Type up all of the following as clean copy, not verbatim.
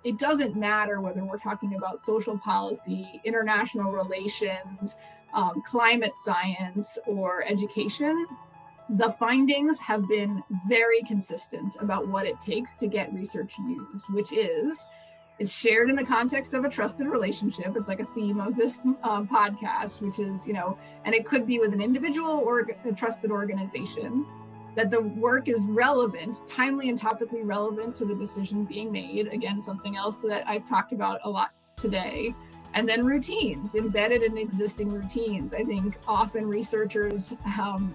it doesn't matter whether we're talking about social policy, international relations, climate science, or education. The findings have been very consistent about what it takes to get research used, which is it's shared in the context of a trusted relationship. It's like a theme of this podcast, which is, and it could be with an individual or a trusted organization, that the work is relevant, timely and topically relevant to the decision being made. Again, something else that I've talked about a lot today. And then routines, embedded in existing routines. I think often researchers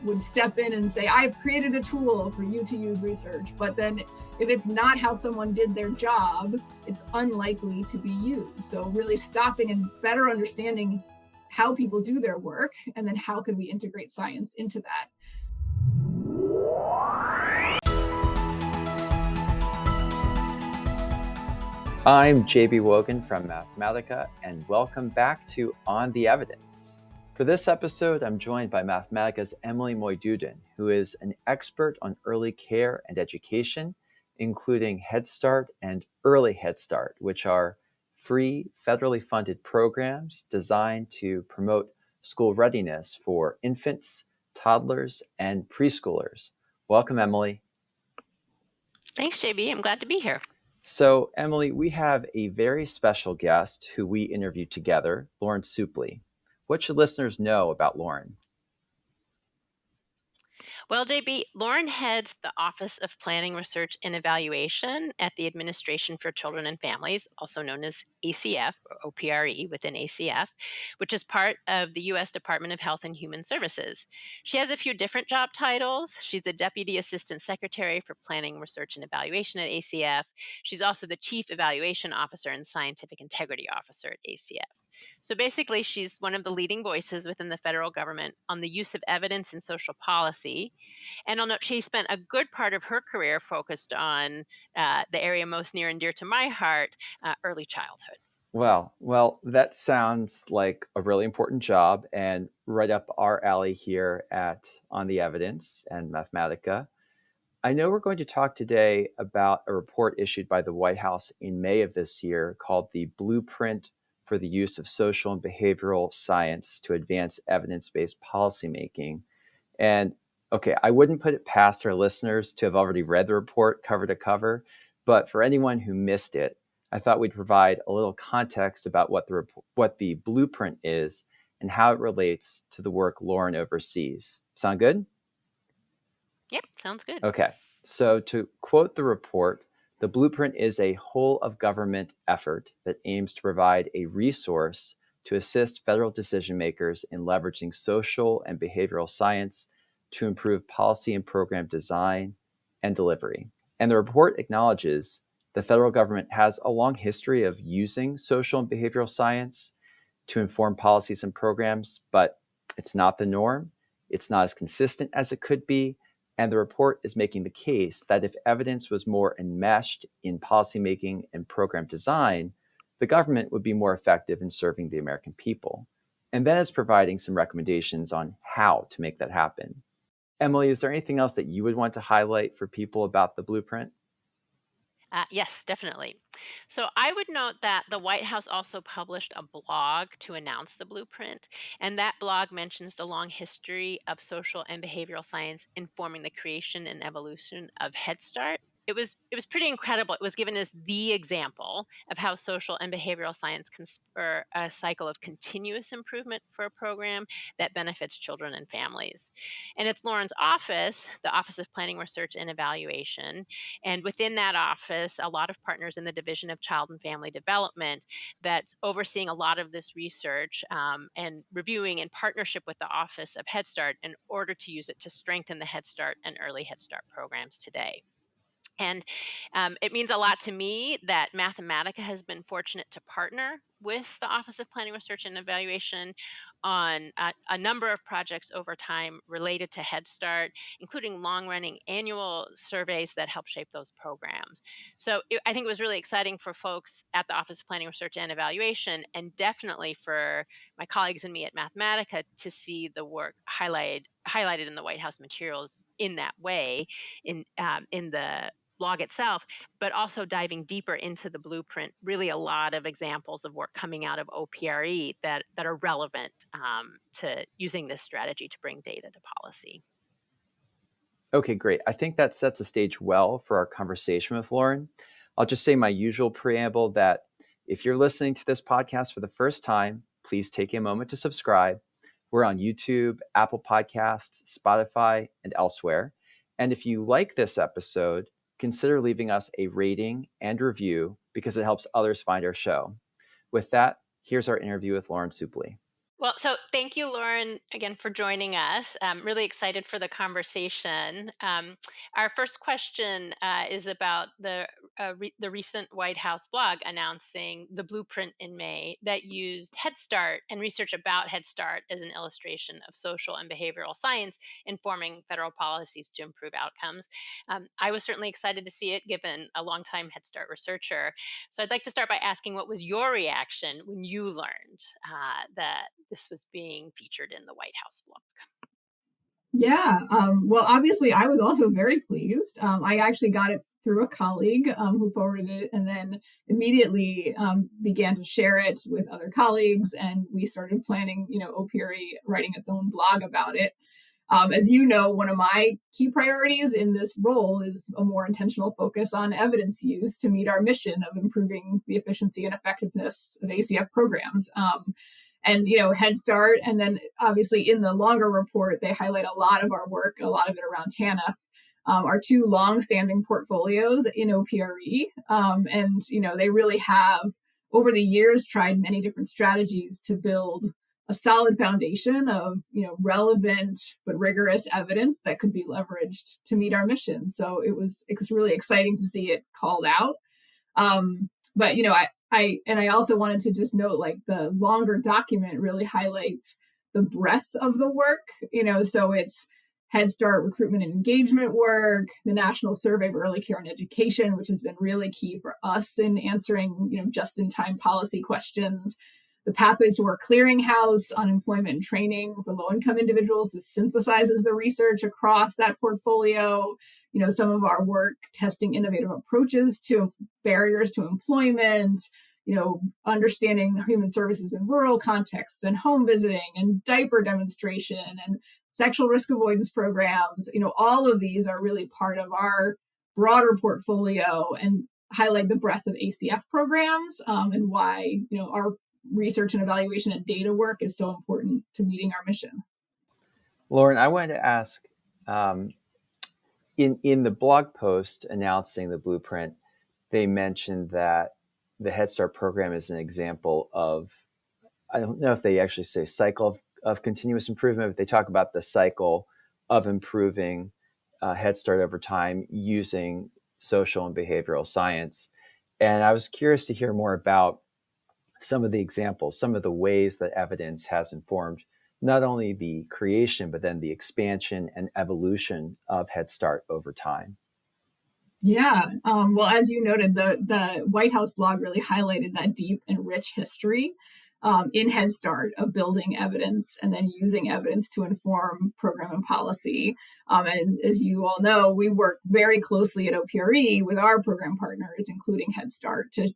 would step in and say, I've created a tool for you to use research. But then if it's not how someone did their job, it's unlikely to be used. So really stopping and better understanding how people do their work, and then how could we integrate science into that. I'm JB Wogan from Mathematica, and welcome back to On the Evidence. For this episode, I'm joined by Mathematica's Emily Moiduddin, who is an expert on early care and education, including Head Start and Early Head Start, which are free, federally funded programs designed to promote school readiness for infants, toddlers, and preschoolers. Welcome, Emily. Thanks, JB. I'm glad to be here. So, Emily, we have a very special guest who we interviewed together, Lauren Supplee. What should listeners know about Lauren? Well, JB, Lauren heads the Office of Planning, Research, and Evaluation at the Administration for Children and Families, also known as ACF, or OPRE within ACF, which is part of the U.S. Department of Health and Human Services. She has a few different job titles. She's the Deputy Assistant Secretary for Planning, Research, and Evaluation at ACF. She's also the Chief Evaluation Officer and Scientific Integrity Officer at ACF. So basically, she's one of the leading voices within the federal government on the use of evidence in social policy. And I'll note she spent a good part of her career focused on the area most near and dear to my heart, early childhood. Well, that sounds like a really important job and right up our alley here at On the Evidence and Mathematica. I know we're going to talk today about a report issued by the White House in May of this year called the Blueprint for the Use of Social and Behavioral Science to Advance Evidence-Based Policymaking. And okay, I wouldn't put it past our listeners to have already read the report cover to cover, but for anyone who missed it, I thought we'd provide a little context about what the blueprint is and how it relates to the work Lauren oversees. Sound good? Yep, sounds good. Okay, so to quote the report, the blueprint is a whole of government effort that aims to provide a resource to assist federal decision makers in leveraging social and behavioral science to improve policy and program design and delivery. And the report acknowledges the federal government has a long history of using social and behavioral science to inform policies and programs, but it's not the norm. It's not as consistent as it could be. And the report is making the case that if evidence was more enmeshed in policymaking and program design, the government would be more effective in serving the American people. And then it's providing some recommendations on how to make that happen. Emily, is there anything else that you would want to highlight for people about the blueprint? Yes, definitely. So I would note that the White House also published a blog to announce the blueprint, and that blog mentions the long history of social and behavioral science informing the creation and evolution of Head Start. It was pretty incredible. It was given as the example of how social and behavioral science can spur a cycle of continuous improvement for a program that benefits children and families. And it's Lauren's office, the Office of Planning, Research, and Evaluation, and within that office, a lot of partners in the Division of Child and Family Development that's overseeing a lot of this research and reviewing in partnership with the Office of Head Start in order to use it to strengthen the Head Start and Early Head Start programs today. And it means a lot to me that Mathematica has been fortunate to partner with the Office of Planning, Research, and Evaluation on a number of projects over time related to Head Start, including long-running annual surveys that help shape those programs. So I think it was really exciting for folks at the Office of Planning, Research, and Evaluation, and definitely for my colleagues and me at Mathematica to see the work highlighted in the White House materials in that way, in the blog itself, but also diving deeper into the blueprint, really a lot of examples of work coming out of OPRE that are relevant to using this strategy to bring data to policy. Okay, great. I think that sets the stage well for our conversation with Lauren. I'll just say my usual preamble that if you're listening to this podcast for the first time, please take a moment to subscribe. We're on YouTube, Apple Podcasts, Spotify, and elsewhere. And if you like this episode, consider leaving us a rating and review because it helps others find our show. With that, here's our interview with Lauren Supplee. Well, so thank you, Lauren, again for joining us. I'm really excited for the conversation. Our first question is about the recent White House blog announcing the blueprint in May that used Head Start and research about Head Start as an illustration of social and behavioral science informing federal policies to improve outcomes. I was certainly excited to see it, given a longtime Head Start researcher. So I'd like to start by asking, what was your reaction when you learned that this was being featured in the White House blog? Yeah, well, obviously, I was also very pleased. I actually got it through a colleague who forwarded it, and then immediately began to share it with other colleagues, and we started planning, OPRE writing its own blog about it. As you know, one of my key priorities in this role is a more intentional focus on evidence use to meet our mission of improving the efficiency and effectiveness of ACF programs. And Head Start, and then obviously in the longer report, they highlight a lot of our work, a lot of it around TANF, our two long-standing portfolios in OPRE. And they really have, over the years, tried many different strategies to build a solid foundation of relevant but rigorous evidence that could be leveraged to meet our mission. So it's really exciting to see it called out. But I also wanted to just note, like, the longer document really highlights the breadth of the work. So it's Head Start recruitment and engagement work, the National Survey of Early Care and Education, which has been really key for us in answering just-in-time policy questions. The Pathways to Work Clearinghouse on employment and training for low-income individuals synthesizes the research across that portfolio. Some of our work testing innovative approaches to barriers to employment, understanding human services in rural contexts and home visiting and diaper demonstration and sexual risk avoidance programs. All of these are really part of our broader portfolio and highlight the breadth of ACF programs and why, our research and evaluation and data work is so important to meeting our mission. Lauren, I wanted to ask, in the blog post announcing the blueprint, they mentioned that the Head Start program is an example of, I don't know if they actually say cycle of continuous improvement, but they talk about the cycle of improving Head Start over time using social and behavioral science. And I was curious to hear more about some of the examples, some of the ways that evidence has informed not only the creation, but then the expansion and evolution of Head Start over time. Yeah. Well, as you noted, the White House blog really highlighted that deep and rich history in Head Start of building evidence and then using evidence to inform program and policy. And as you all know, we work very closely at OPRE with our program partners, including Head Start, to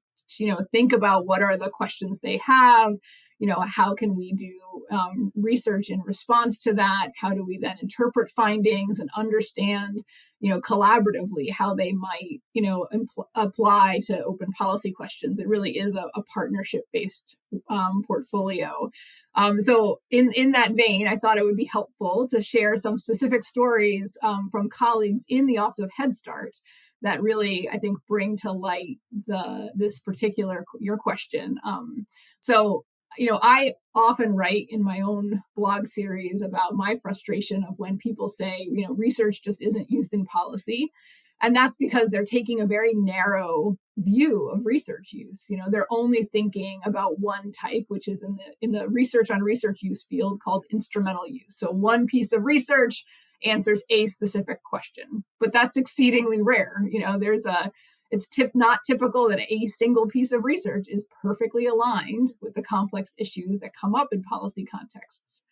think about what are the questions they have. How can we do research in response to that? How do we then interpret findings and understand, collaboratively how they might, apply to open policy questions? It really is a partnership-based portfolio. So in that vein, I thought it would be helpful to share some specific stories from colleagues in the Office of Head Start that really, I think, bring to light this particular, your question. So I often write in my own blog series about my frustration of when people say, research just isn't used in policy. And that's because they're taking a very narrow view of research use. They're only thinking about one type, which is in the research on research use field called instrumental use. So one piece of research answers a specific question, but that's exceedingly rare. It's not typical that a single piece of research is perfectly aligned with the complex issues that come up in policy contexts.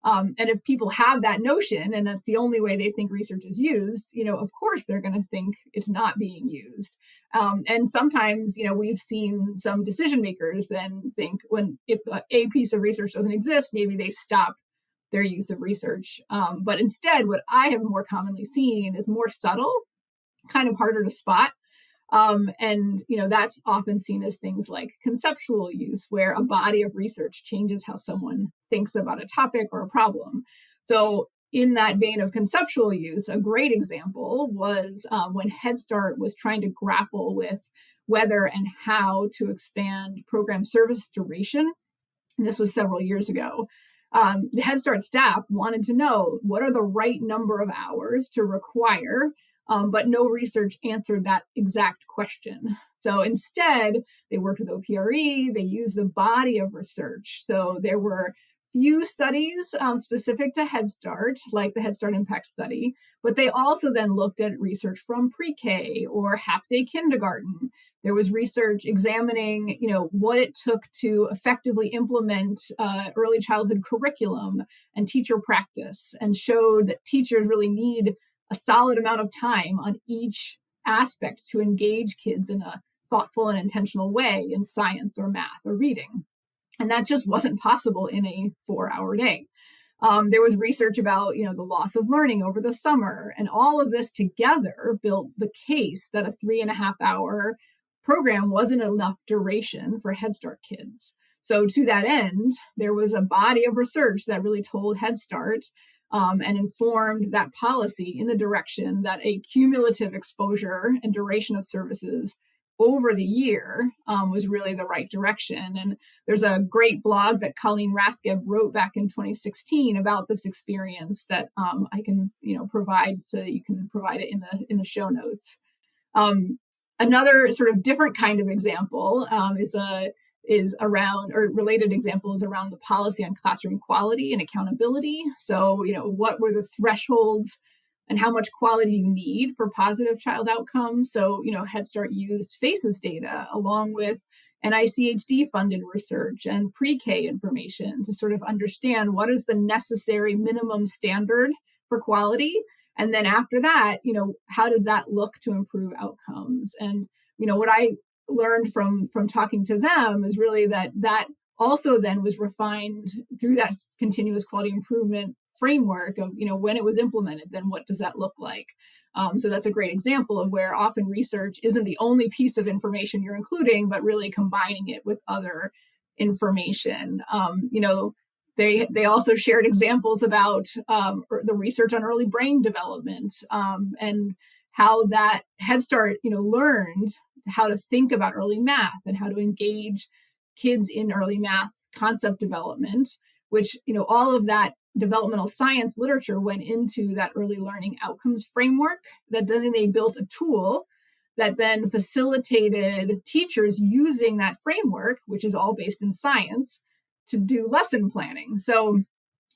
And if people have that notion, and that's the only way they think research is used, of course they're going to think it's not being used. And sometimes, we've seen some decision makers then think if a piece of research doesn't exist, maybe they stop their use of research. But instead, what I have more commonly seen is more subtle, kind of harder to spot. And that's often seen as things like conceptual use, where a body of research changes how someone thinks about a topic or a problem. So in that vein of conceptual use, a great example was when Head Start was trying to grapple with whether and how to expand program service duration. And this was several years ago. The Head Start staff wanted to know what are the right number of hours to require, but no research answered that exact question. So instead, they worked with OPRE, they used the body of research. So there were few studies specific to Head Start, like the Head Start Impact Study, but they also then looked at research from pre-K or half-day kindergarten. There was research examining, what it took to effectively implement early childhood curriculum and teacher practice, and showed that teachers really need a solid amount of time on each aspect to engage kids in a thoughtful and intentional way in science or math or reading. And that just wasn't possible in a 4-hour day. There was research about, the loss of learning over the summer, and all of this together built the case that a 3.5-hour program wasn't enough duration for Head Start kids. So to that end, there was a body of research that really told Head Start and informed that policy in the direction that a cumulative exposure and duration of services over the year was really the right direction. And there's a great blog that Colleen Rathgeb wrote back in 2016 about this experience that I can provide, so that you can provide it in the show notes. Another sort of different kind of example is around, or related example is around the policy on classroom quality and accountability. So, what were the thresholds and how much quality you need for positive child outcomes? So, Head Start used FACES data along with NICHD funded research and pre-K information to sort of understand what is the necessary minimum standard for quality. And then after that, how does that look to improve outcomes? And, what I learned from talking to them is really that also then was refined through that continuous quality improvement framework of, when it was implemented, then what does that look like? So that's a great example of where often research isn't the only piece of information you're including, but really combining it with other information. They also shared examples about the research on early brain development and how that Head Start, learned how to think about early math and how to engage kids in early math concept development, which, all of that developmental science literature went into that early learning outcomes framework, that then they built a tool that then facilitated teachers using that framework, which is all based in science, to do lesson planning. So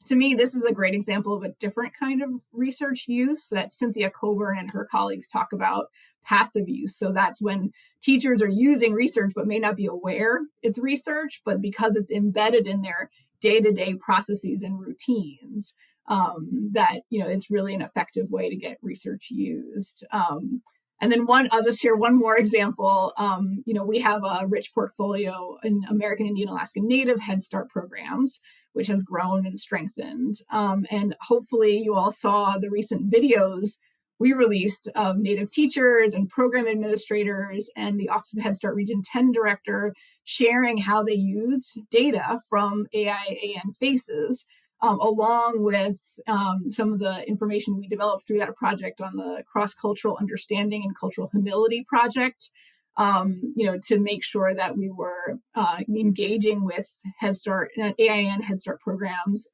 to me, this is a great example of a different kind of research use that Cynthia Coburn and her colleagues talk about, passive use. So that's when teachers are using research but may not be aware it's research, but because it's embedded in their day-to-day processes and routines, that it's really an effective way to get research used. And then I'll just share one more example. We have a rich portfolio in American Indian Alaska Native Head Start programs, which has grown and strengthened. And hopefully you all saw the recent videos we released of Native teachers and program administrators and the Office of Head Start Region 10 director sharing how they used data from AIAN FACES, along with some of the information we developed through that project on the Cross-Cultural Understanding and Cultural Humility Project, to make sure that we were engaging with Head Start, AIN Head Start programs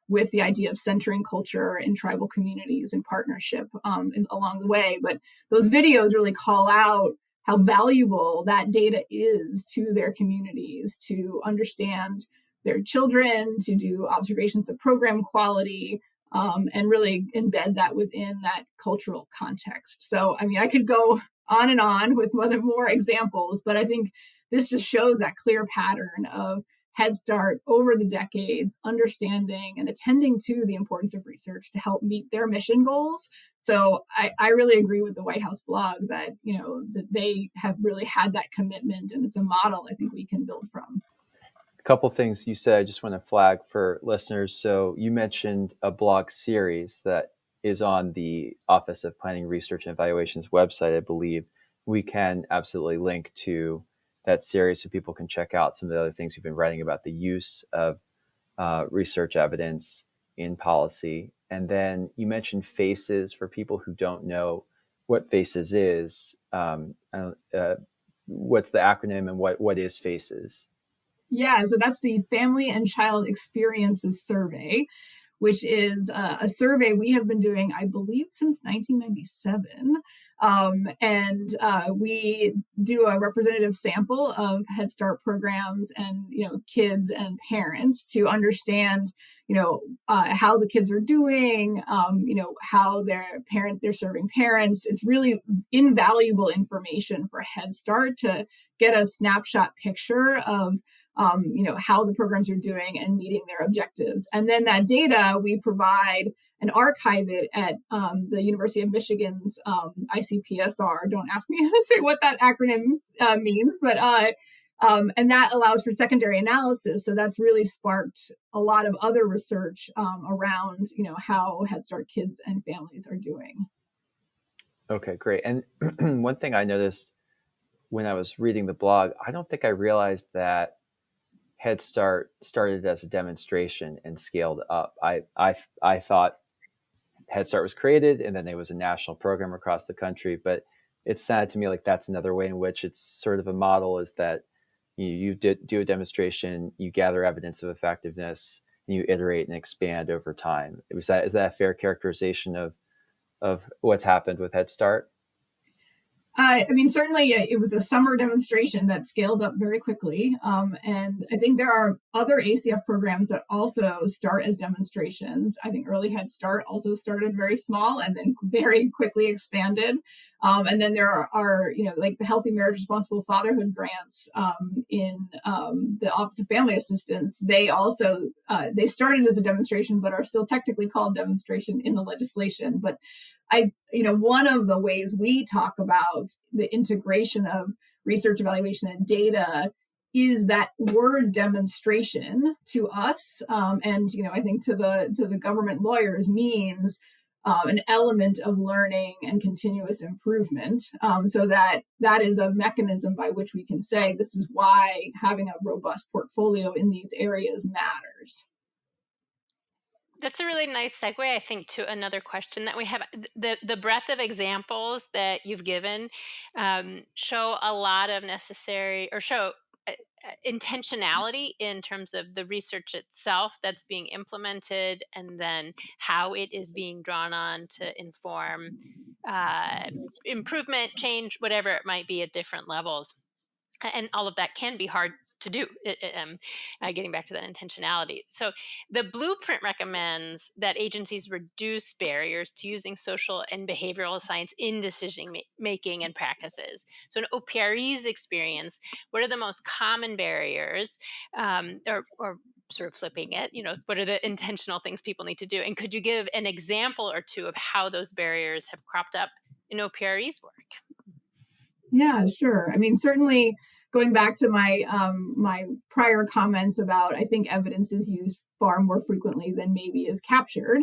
with the idea of centering culture in tribal communities and partnership along the way. But those videos really call out how valuable that data is to their communities to understand their children, to do observations of program quality, and really embed that within that cultural context. So, I could go on and on with more examples, but I think this just shows that clear pattern of Head Start over the decades, understanding and attending to the importance of research to help meet their mission goals. So I really agree with the White House blog that, that they have really had that commitment, and it's a model I think we can build from. A couple things you said I just want to flag for listeners. So you mentioned a blog series that is on the Office of Planning, Research, and Evaluation's website, I believe. We can absolutely link to that series so people can check out some of the other things you've been writing about the use of research evidence in policy. And then you mentioned FACES. For people who don't know what FACES is, what's the acronym and what is FACES? Yeah, so that's the Family and Child Experiences Survey, which is a survey we have been doing, I believe, since 1997. And we do a representative sample of Head Start programs and, kids and parents to understand, how the kids are doing, how they're serving parents. It's really invaluable information for Head Start to get a snapshot picture of how the programs are doing and meeting their objectives. And then that data we provide and archive it at the University of Michigan's ICPSR. Don't ask me to say what that acronym means, but and that allows for secondary analysis. So that's really sparked a lot of other research around, how Head Start kids and families are doing. Okay, great. And one thing I noticed when I was reading the blog, I don't think I realized that Head Start started as a demonstration and scaled up. I thought Head Start was created and then there was a national program across the country, but it sounded to me like that's another way in which it's sort of a model, is that you do a demonstration, you gather evidence of effectiveness, and you iterate and expand over time. Is that a fair characterization of what's happened with Head Start? Certainly it was a summer demonstration that scaled up very quickly. And I think there are other ACF programs that also start as demonstrations. I think Early Head Start also started very small and then very quickly expanded. And then there are like the Healthy Marriage Responsible Fatherhood grants in the Office of Family Assistance. They also, they started as a demonstration, but are still technically called demonstration in the legislation. But one of the ways we talk about the integration of research, evaluation, and data is that word demonstration to us, and I think to the government lawyers means an element of learning and continuous improvement. So that is a mechanism by which we can say this is why having a robust portfolio in these areas matters. That's a really nice segue, I think, to another question that we have. The breadth of examples that you've given show a lot of show intentionality in terms of the research itself that's being implemented, and then how it is being drawn on to inform improvement, change, whatever it might be at different levels. And all of that can be hard to do, getting back to that intentionality. So the blueprint recommends that agencies reduce barriers to using social and behavioral science in decision making and practices. So in OPRE's experience, what are the most common barriers, or sort of flipping it, what are the intentional things people need to do? And could you give an example or two of how those barriers have cropped up in OPRE's work? Yeah, sure. Certainly going back to my my prior comments about, I think evidence is used far more frequently than maybe is captured.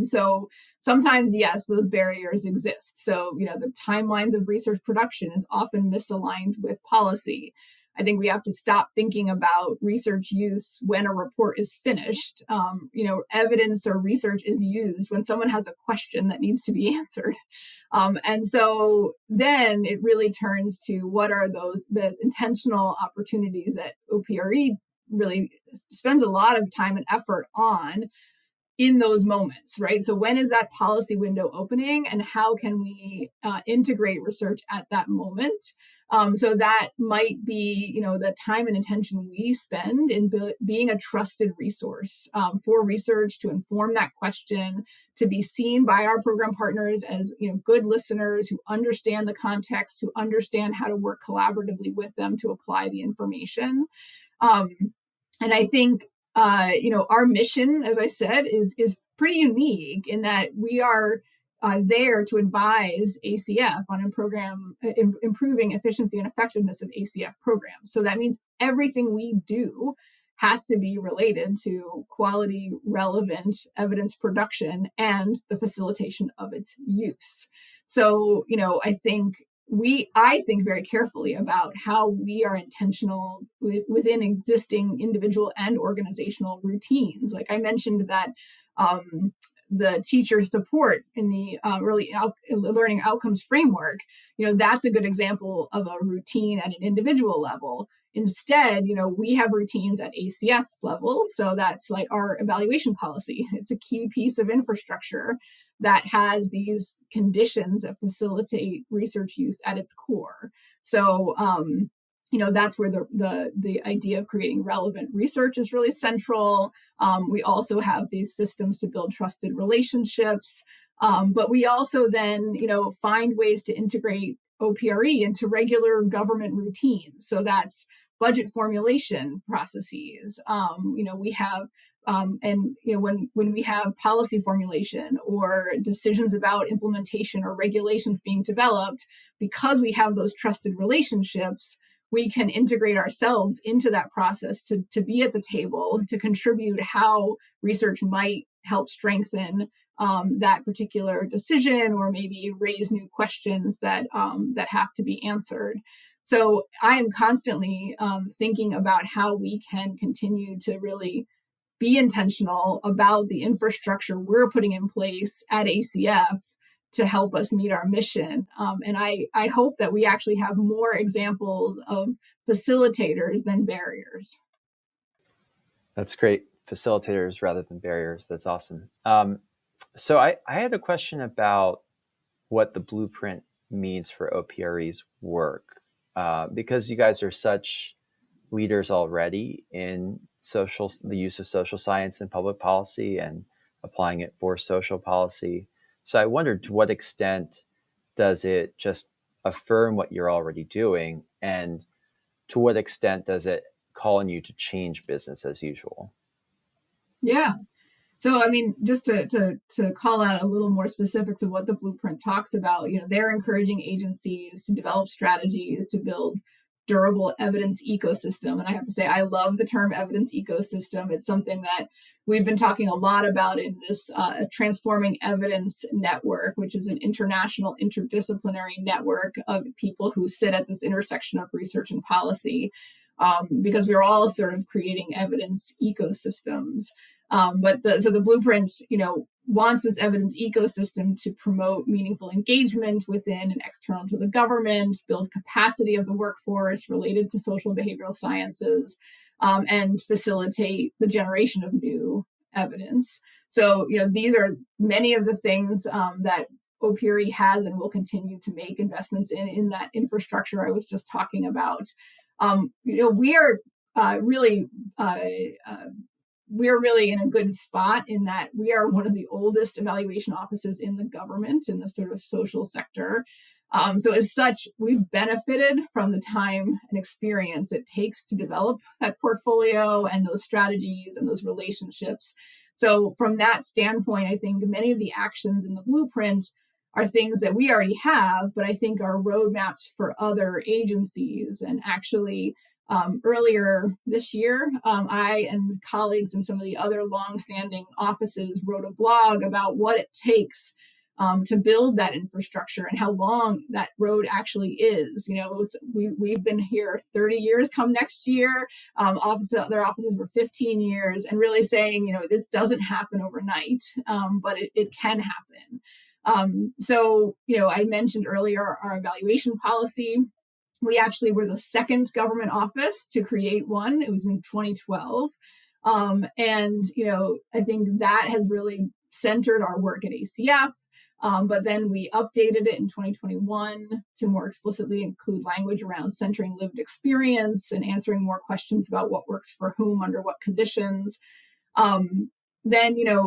So sometimes, yes, those barriers exist. So, the timelines of research production is often misaligned with policy. I think we have to stop thinking about research use when a report is finished. Evidence or research is used when someone has a question that needs to be answered. And so then it really turns to what are those intentional opportunities that OPRE really spends a lot of time and effort on in those moments, right? So when is that policy window opening, and how can we integrate research at that moment? So that might be, the time and attention we spend in being a trusted resource for research to inform that question, to be seen by our program partners as, good listeners who understand the context, who understand how to work collaboratively with them to apply the information. And I think, our mission, as I said, is pretty unique in that we are there to advise ACF on improving efficiency and effectiveness of ACF programs. So that means everything we do has to be related to quality, relevant evidence production and the facilitation of its use. So, I think very carefully about how we are intentional within existing individual and organizational routines. Like I mentioned that the teacher support in the early learning outcomes framework, that's a good example of a routine at an individual level. Instead, we have routines at ACF's level. So that's like our evaluation policy. It's a key piece of infrastructure that has these conditions that facilitate research use at its core. So, that's where the idea of creating relevant research is really central. We also have these systems to build trusted relationships, but we also then, find ways to integrate OPRE into regular government routines. So that's budget formulation processes. We have when we have policy formulation or decisions about implementation or regulations being developed, because we have those trusted relationships, we can integrate ourselves into that process to be at the table, to contribute how research might help strengthen that particular decision, or maybe raise new questions that have to be answered. So I am constantly thinking about how we can continue to really be intentional about the infrastructure we're putting in place at ACF to help us meet our mission. And I hope that we actually have more examples of facilitators than barriers. That's great. Facilitators rather than barriers. That's awesome. So I had a question about what the blueprint means for OPRE's work, because you guys are such leaders already in the use of social science in public policy and applying it for social policy. So I wondered, to what extent does it just affirm what you're already doing, and to what extent does it call on you to change business as usual? Yeah. So, just to call out a little more specifics of what the blueprint talks about, they're encouraging agencies to develop strategies to build durable evidence ecosystem. And I have to say, I love the term evidence ecosystem. It's something that we've been talking a lot about in this Transforming Evidence Network, which is an international interdisciplinary network of people who sit at this intersection of research and policy, because we're all sort of creating evidence ecosystems. But the blueprint, wants this evidence ecosystem to promote meaningful engagement within and external to the government, build capacity of the workforce related to social and behavioral sciences, and facilitate the generation of new evidence. So, these are many of the things that OPRE has and will continue to make investments in that infrastructure I was just talking about. We are we're really in a good spot in that we are one of the oldest evaluation offices in the government in the sort of social sector. So as such, we've benefited from the time and experience it takes to develop that portfolio and those strategies and those relationships. So from that standpoint, I think many of the actions in the blueprint are things that we already have, but I think are roadmaps for other agencies. And actually, earlier this year, I and colleagues in some of the other longstanding offices wrote a blog about what it takes to build that infrastructure and how long that road actually is. We've been here 30 years come next year. Other offices were 15 years, and really saying, this doesn't happen overnight, but it can happen. So, I mentioned earlier our evaluation policy. We actually were the second government office to create one. It was in 2012. And, I think that has really centered our work at ACF. But then we updated it in 2021 to more explicitly include language around centering lived experience and answering more questions about what works for whom under what conditions. Then,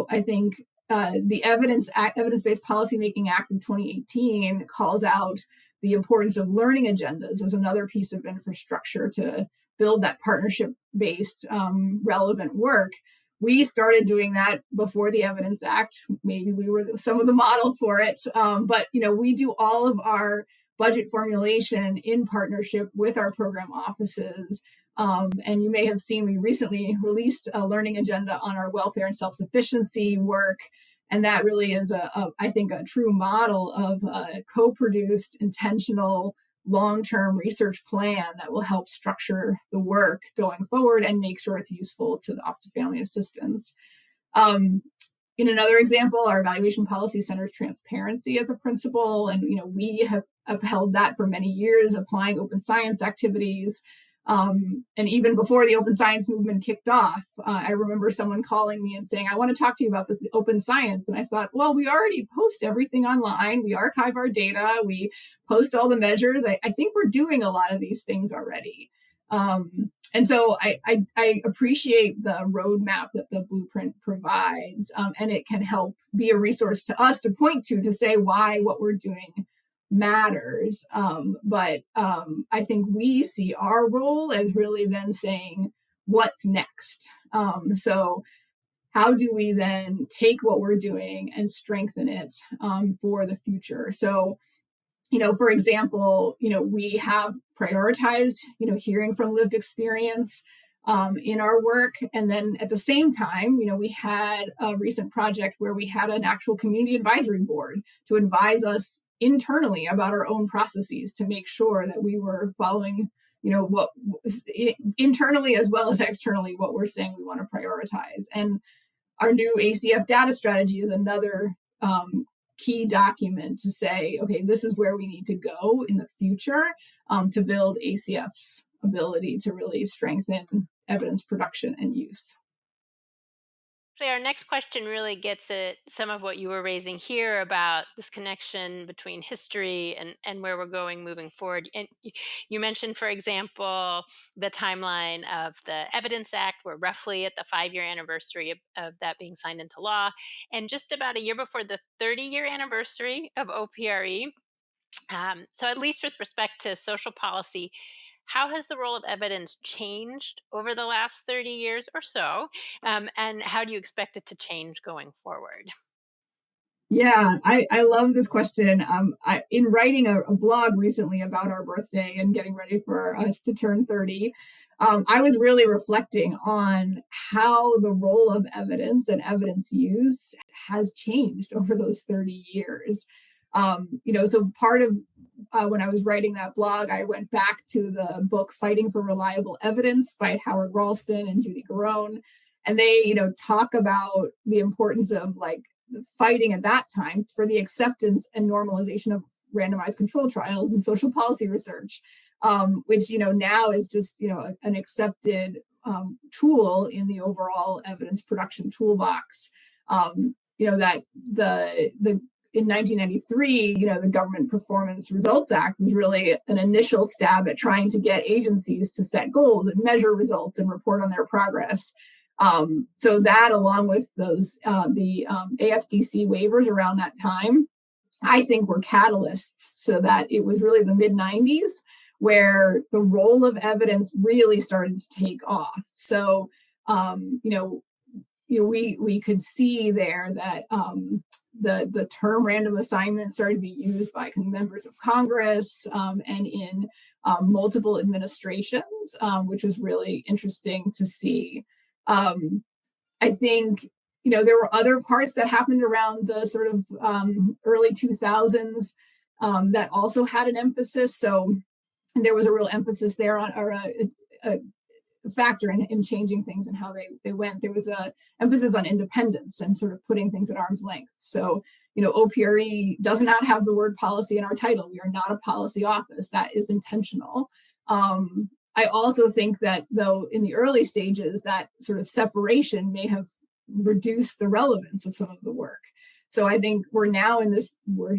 I think the Evidence-Based Policymaking Act of 2018 calls out the importance of learning agendas as another piece of infrastructure to build that partnership-based relevant work. We started doing that before the Evidence Act. Maybe we were some of the model for it, but we do all of our budget formulation in partnership with our program offices. And you may have seen we recently released a learning agenda on our welfare and self-sufficiency work. And that really is, I think, a true model of a co-produced, intentional, long-term research plan that will help structure the work going forward and make sure it's useful to the Office of Family Assistance. In another example, our evaluation policy centers transparency as a principle, and we have upheld that for many years, applying open science activities. And even before the open science movement kicked off, I remember someone calling me and saying, I want to talk to you about this open science. And I thought, well, we already post everything online. We archive our data. We post all the measures. I think we're doing a lot of these things already. And so I appreciate the roadmap that the blueprint provides, and it can help be a resource to us to point to say why what we're doing matters. But I think we see our role as really then saying, what's next? So how do we then take what we're doing and strengthen it for the future? So, for example, we have prioritized, hearing from lived experience in our work. And then at the same time, we had a recent project where we had an actual community advisory board to advise us internally about our own processes to make sure that we were following, what internally as well as externally, what we're saying we want to prioritize. And our new ACF data strategy is another key document to say, okay, this is where we need to go in the future to build ACF's ability to really strengthen evidence production and use. Our next question really gets at some of what you were raising here about this connection between history and where we're going moving forward. And you mentioned, for example, the timeline of the Evidence Act. We're roughly at the 5-year anniversary of that being signed into law. And just about a year before the 30-year anniversary of OPRE. So at least with respect to social policy, how has the role of evidence changed over the last 30 years or so? And how do you expect it to change going forward? Yeah, I love this question. In writing a blog recently about our birthday and getting ready for us to turn 30, I was really reflecting on how the role of evidence and evidence use has changed over those 30 years. So part of when I was writing that blog, I went back to the book Fighting for Reliable Evidence by Howard Ralston and Judy Garone. And they, talk about the importance of fighting at that time for the acceptance and normalization of randomized control trials and social policy research, which, now is just, an accepted tool in the overall evidence production toolbox. That in 1993, the Government Performance Results Act was really an initial stab at trying to get agencies to set goals and measure results and report on their progress. So that, along with those, the AFDC waivers around that time, I think were catalysts so that it was really the mid-90s where the role of evidence really started to take off. So, we could see there that the term random assignment started to be used by members of Congress and in multiple administrations, which was really interesting to see. I think, there were other parts that happened around the sort of early 2000s that also had an emphasis. So there was a real emphasis there on, or a factor in changing things and how they went. There was a emphasis on independence and sort of putting things at arm's length. So, OPRE does not have the word policy in our title. We are not a policy office. That is intentional. I also think that, though, in the early stages, that sort of separation may have reduced the relevance of some of the work. So I think we're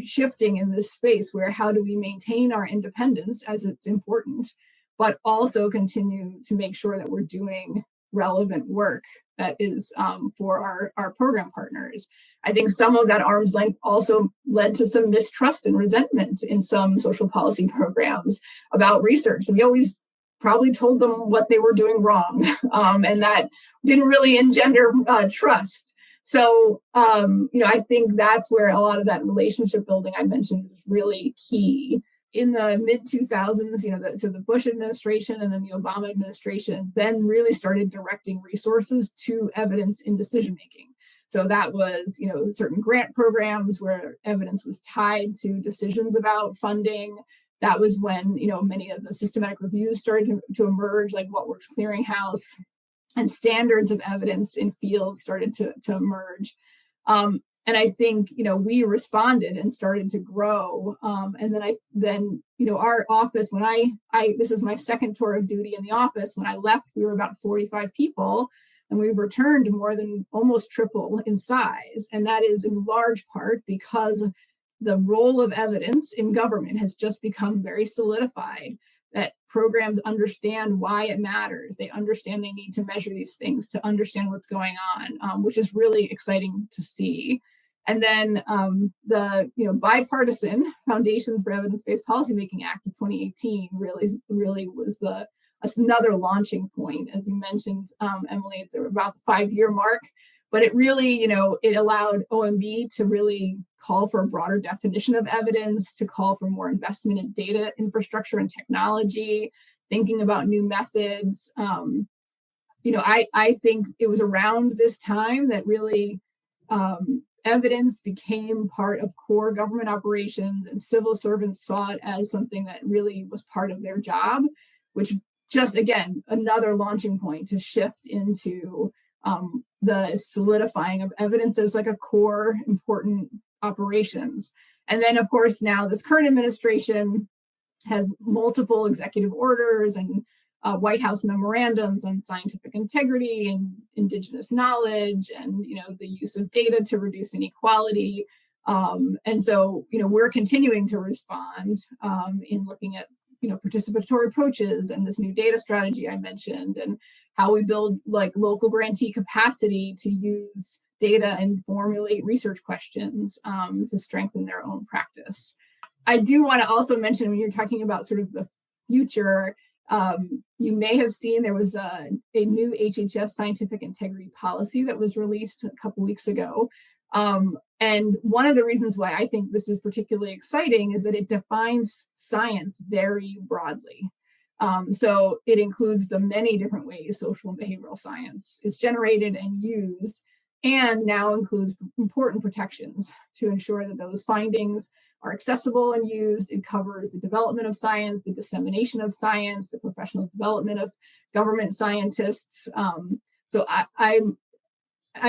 shifting in this space where how do we maintain our independence as it's important, but also continue to make sure that we're doing relevant work that is for our program partners. I think some of that arm's length also led to some mistrust and resentment in some social policy programs about research. We always probably told them what they were doing wrong, and that didn't really engender trust. So, I think that's where a lot of that relationship building I mentioned is really key. In the mid 2000s, so the Bush administration and then the Obama administration then really started directing resources to evidence in decision making. So that was, certain grant programs where evidence was tied to decisions about funding. That was when, many of the systematic reviews started to emerge, like What Works Clearinghouse, and standards of evidence in fields started to emerge. And I think, we responded and started to grow. And then our office, when this is my second tour of duty in the office, when I left, we were about 45 people, and we've returned to more than almost triple in size. And that is in large part because the role of evidence in government has just become very solidified, that programs understand why it matters. They understand they need to measure these things to understand what's going on, which is really exciting to see. And then the bipartisan Foundations for Evidence-Based Policymaking Act of 2018 really was another launching point. As you mentioned, Emily, it's about the 5-year mark, but it really, it allowed OMB to really call for a broader definition of evidence, to call for more investment in data infrastructure and technology, thinking about new methods. I think it was around this time that really evidence became part of core government operations, and civil servants saw it as something that really was part of their job, which just, again, another launching point to shift into the solidifying of evidence as like a core important operations. And then, of course, now this current administration has multiple executive orders and White House memorandums on scientific integrity and indigenous knowledge, and the use of data to reduce inequality. And so we're continuing to respond in looking at participatory approaches and this new data strategy I mentioned, and how we build like local grantee capacity to use data and formulate research questions to strengthen their own practice. I do want to also mention, when you're talking about sort of the future, you may have seen there was a new HHS scientific integrity policy that was released a couple weeks ago. And one of the reasons why I think this is particularly exciting is that it defines science very broadly. So it includes the many different ways social and behavioral science is generated and used, and now includes important protections to ensure that those findings are accessible and used. It covers the development of science, the dissemination of science, the professional development of government scientists. So I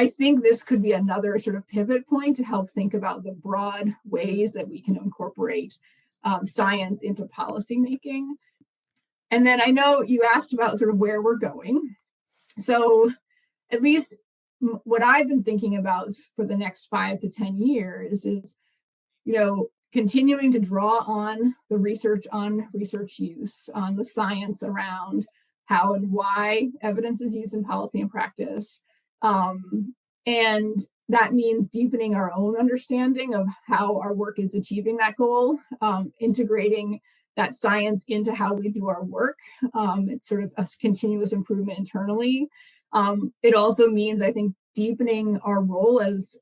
think this could be another sort of pivot point to help think about the broad ways that we can incorporate science into policymaking. And then I know you asked about sort of where we're going. So at least what I've been thinking about for the next 5 to 10 years is, continuing to draw on the research on research use, on the science around how and why evidence is used in policy and practice. And that means deepening our own understanding of how our work is achieving that goal, integrating that science into how we do our work. It's sort of a continuous improvement internally. It also means, I think, deepening our role as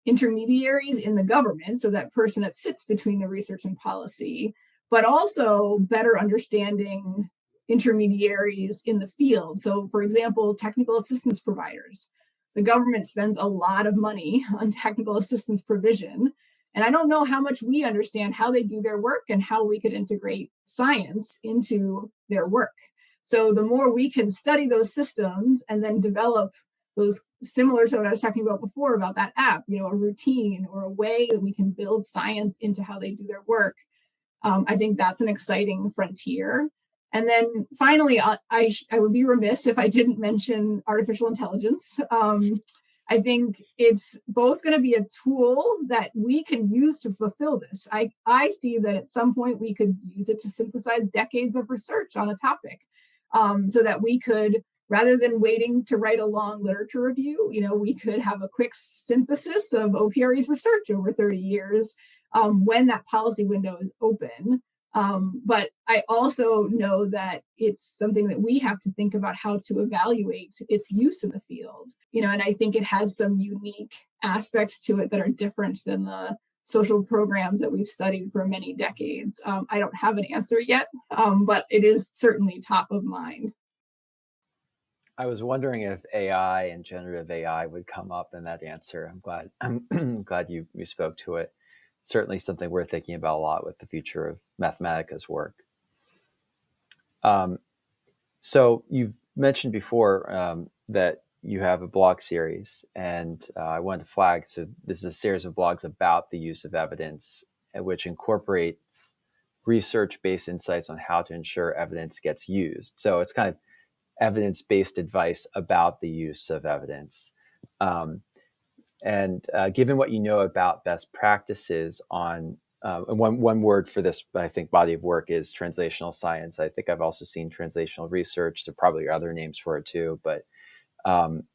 intermediaries in the government, so that person that sits between the research and policy, but also better understanding intermediaries in the field. So, for example, technical assistance providers. The government spends a lot of money on technical assistance provision, and I don't know how much we understand how they do their work and how we could integrate science into their work. So the more we can study those systems and then develop those, similar to what I was talking about before about that app, a routine or a way that we can build science into how they do their work, I think that's an exciting frontier. And then finally, I would be remiss if I didn't mention artificial intelligence. I think it's both going to be a tool that we can use to fulfill this. I see that at some point we could use it to synthesize decades of research on a topic, so that we could, rather than waiting to write a long literature review, we could have a quick synthesis of OPRE's research over 30 years when that policy window is open. But I also know that it's something that we have to think about how to evaluate its use in the field. And I think it has some unique aspects to it that are different than the social programs that we've studied for many decades. I don't have an answer yet, but it is certainly top of mind. I was wondering if AI and generative AI would come up in that answer. I'm glad you spoke to it. Certainly something we're thinking about a lot with the future of Mathematica's work. So you've mentioned before that you have a blog series, and I wanted to flag, so this is a series of blogs about the use of evidence, which incorporates research-based insights on how to ensure evidence gets used. So it's kind of evidence-based advice about the use of evidence. And given what you know about best practices on, one word for this, I think, body of work is translational science. I think I've also seen translational research. There probably are other names for it too. But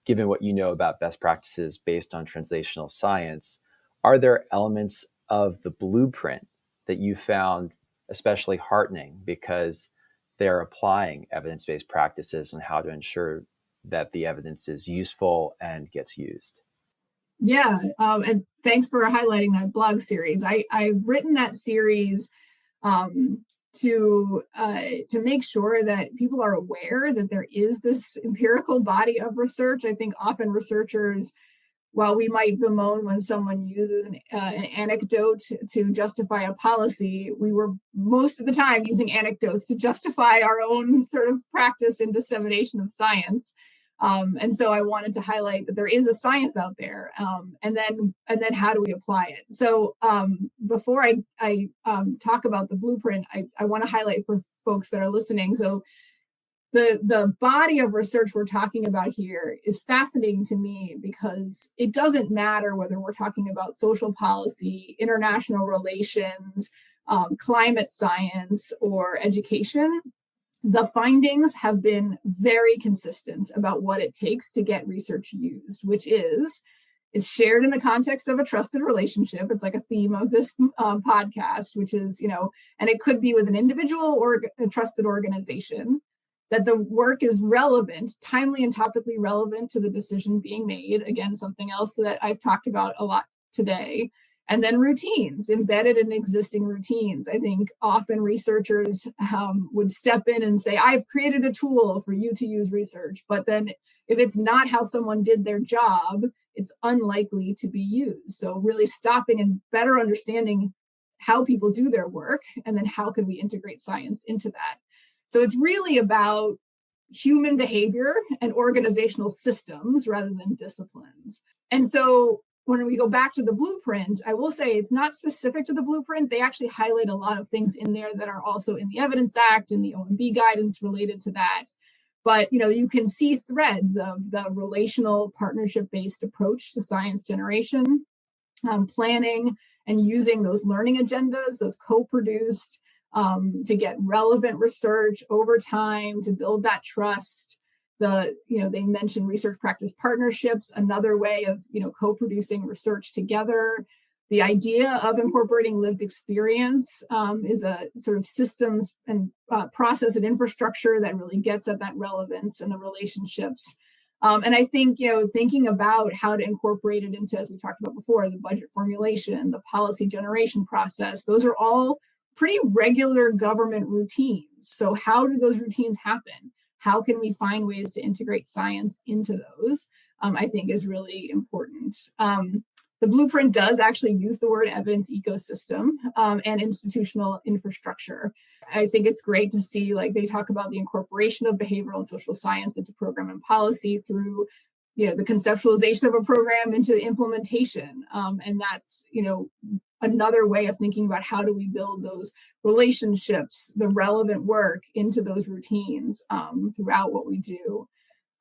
given what you know about best practices based on translational science, are there elements of the blueprint that you found especially heartening because they're applying evidence-based practices on how to ensure that the evidence is useful and gets used? Yeah, and thanks for highlighting that blog series. I've written that series to make sure that people are aware that there is this empirical body of research. I think often researchers, while we might bemoan when someone uses an anecdote to justify a policy, we were most of the time using anecdotes to justify our own sort of practice and dissemination of science. And so I wanted to highlight that there is a science out there, and then how do we apply it? So before I talk about the blueprint, I want to highlight for folks that are listening. So the body of research we're talking about here is fascinating to me because it doesn't matter whether we're talking about social policy, international relations, climate science, or education. The findings have been very consistent about what it takes to get research used, which is it's shared in the context of a trusted relationship. It's like a theme of this podcast, which is, and it could be with an individual or a trusted organization, that the work is relevant, timely and topically relevant to the decision being made. Again, something else that I've talked about a lot today. And then routines, embedded in existing routines. I think often researchers would step in and say, I've created a tool for you to use research. But then if it's not how someone did their job, it's unlikely to be used. So really stopping and better understanding how people do their work, and then how could we integrate science into that? So it's really about human behavior and organizational systems rather than disciplines. And so when we go back to the blueprint, I will say it's not specific to the blueprint. They actually highlight a lot of things in there that are also in the Evidence Act and the OMB guidance related to that. But you can see threads of the relational partnership-based approach to science generation, planning and using those learning agendas, those co-produced, to get relevant research over time, to build that trust. They mentioned research practice partnerships, another way of, co-producing research together. The idea of incorporating lived experience is a sort of systems and process and infrastructure that really gets at that relevance and the relationships. And I think, thinking about how to incorporate it into, as we talked about before, the budget formulation, the policy generation process, those are all pretty regular government routines. So how do those routines happen? How can we find ways to integrate science into those? I think is really important. The blueprint does actually use the word evidence ecosystem and institutional infrastructure. I think it's great to see, they talk about the incorporation of behavioral and social science into program and policy through, the conceptualization of a program into implementation. And that's, another way of thinking about how do we build those relationships, the relevant work into those routines throughout what we do.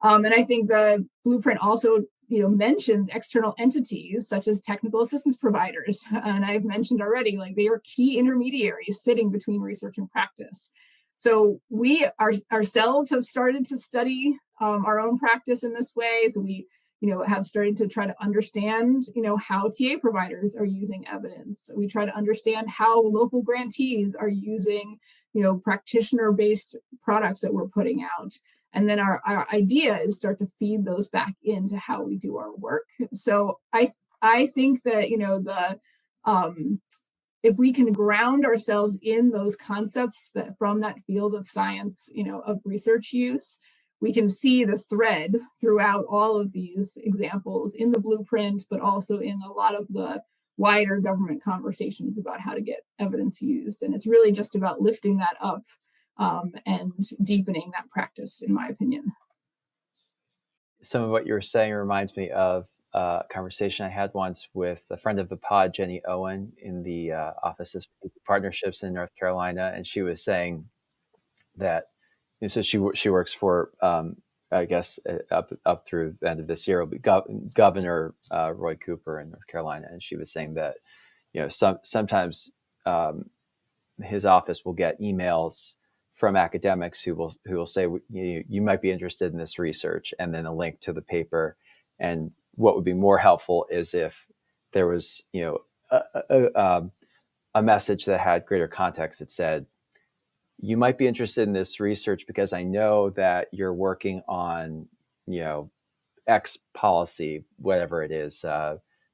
And I think the blueprint also, mentions external entities such as technical assistance providers. And I've mentioned already, they are key intermediaries sitting between research and practice. So we ourselves have started to study our own practice in this way. So we have started to try to understand, how TA providers are using evidence. We try to understand how local grantees are using, practitioner-based products that we're putting out. And then our idea is start to feed those back into how we do our work. So I think that, if we can ground ourselves in those concepts that from that field of science, of research use, we can see the thread throughout all of these examples in the blueprint, but also in a lot of the wider government conversations about how to get evidence used. And it's really just about lifting that up and deepening that practice, in my opinion. Some of what you were saying reminds me of a conversation I had once with a friend of the pod, Jenny Owen, in the Office of Strategic Partnerships in North Carolina. And she was saying that, so she works for, I guess, up through the end of this year, will be Governor Roy Cooper in North Carolina. And she was saying that, sometimes his office will get emails from academics who will say, you might be interested in this research, and then a link to the paper. And what would be more helpful is if there was, a message that had greater context that said, you might be interested in this research because I know that you're working on, X policy, whatever it is,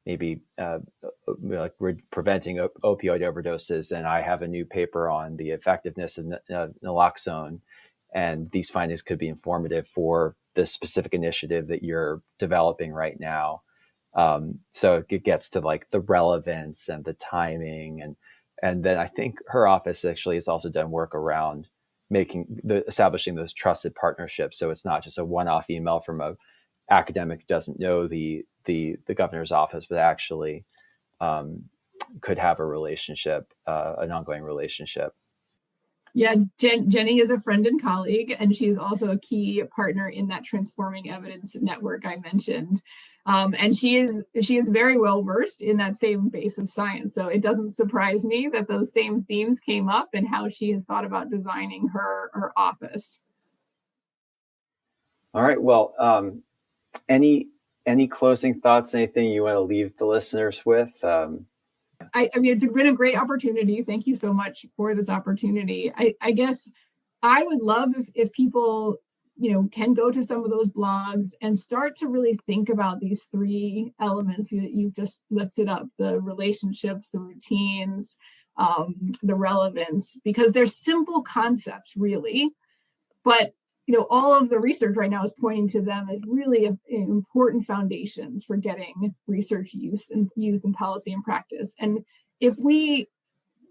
maybe like we're preventing opioid overdoses, and I have a new paper on the effectiveness of naloxone, and these findings could be informative for the specific initiative that you're developing right now. So it gets to like the relevance and the timing, and then I think her office actually has also done work around establishing those trusted partnerships. So it's not just a one-off email from a academic who doesn't know the governor's office, but actually could have a relationship, an ongoing relationship. Yeah, Jenny is a friend and colleague, and she's also a key partner in that Transforming Evidence network I mentioned. And she is very well versed in that same base of science. So it doesn't surprise me that those same themes came up and how she has thought about designing her office. All right. Well, any closing thoughts? Anything you want to leave the listeners with? I mean, it's been a great opportunity. Thank you so much for this opportunity. I guess I would love if people, can go to some of those blogs and start to really think about these three elements that you've just lifted up: the relationships, the routines, the relevance, because they're simple concepts, really. But all of the research right now is pointing to them as really important foundations for getting research used in policy and practice. And if we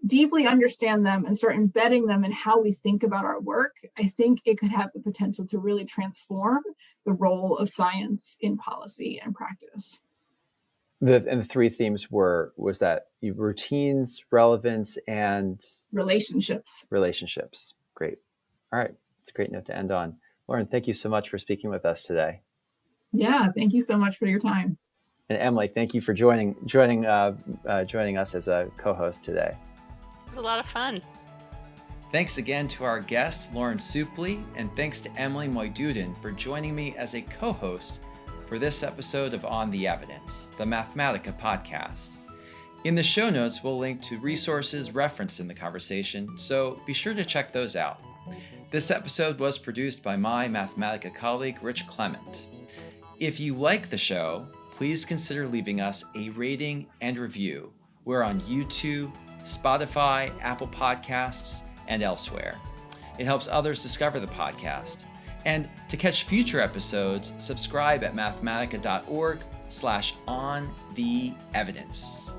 deeply understand them and start embedding them in how we think about our work, I think it could have the potential to really transform the role of science in policy and practice. And the three themes was that routines, relevance, and relationships. Great. All right. It's a great note to end on. Lauren, thank you so much for speaking with us today. Yeah, thank you so much for your time. And Emily, thank you for joining us as a co-host today. It was a lot of fun. Thanks again to our guest, Lauren Supplee, and thanks to Emily Moiduddin for joining me as a co-host for this episode of On the Evidence, the Mathematica podcast. In the show notes, we'll link to resources referenced in the conversation, so be sure to check those out. This episode was produced by my Mathematica colleague, Rich Clement. If you like the show, please consider leaving us a rating and review. We're on YouTube, Spotify, Apple Podcasts, and elsewhere. It helps others discover the podcast. And to catch future episodes, subscribe at mathematica.org/ontheevidence.